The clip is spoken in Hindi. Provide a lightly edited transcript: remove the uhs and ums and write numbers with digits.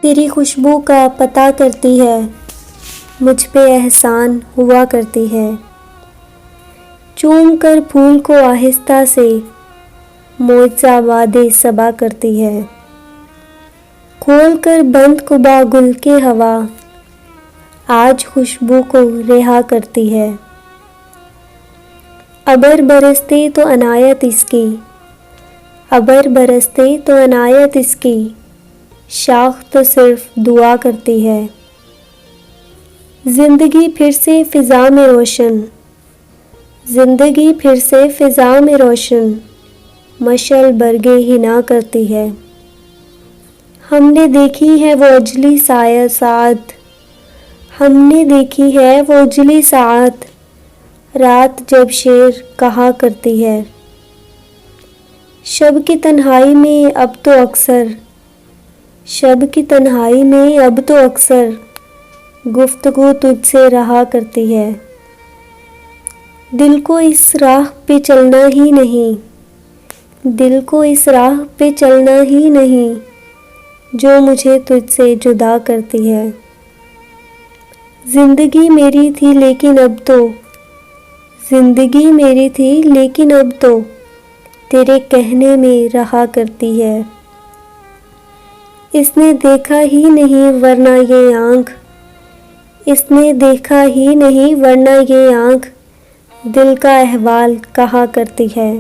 तेरी खुशबू का पता करती है, मुझ पे एहसान हुआ करती है। चूम कर फूल को आहिस्ता से मोजा वादे सबा करती है। खोल कर बंद कुबा गुल के हवा आज खुशबू को रिहा करती है। अबर बरसते तो अनायत इसकी, अबर बरसते तो अनायत इसकी, शाख तो सिर्फ दुआ करती है। जिंदगी फिर से फिजा में रोशन, जिंदगी फिर से फिजा में रोशन, मशल बरगे हिना करती है। हमने देखी है वो उजली साथ, हमने देखी है वो उजली साथ, रात जब शेर कहा करती है। शब की तन्हाई में अब तो अक्सर, शब की तन्हाई में अब तो अक्सर, गुफ्तगू तुझसे रहा करती है। दिल को इस राह पे चलना ही नहीं, दिल को इस राह पे चलना ही नहीं, जो मुझे तुझसे जुदा करती है। जिंदगी मेरी थी लेकिन अब तो, जिंदगी मेरी थी लेकिन अब तो, तेरे कहने में रहा करती है। इसने देखा ही नहीं वरना ये आँख, इसने देखा ही नहीं वरना ये आँख, दिल का अहवाल कहा करती है।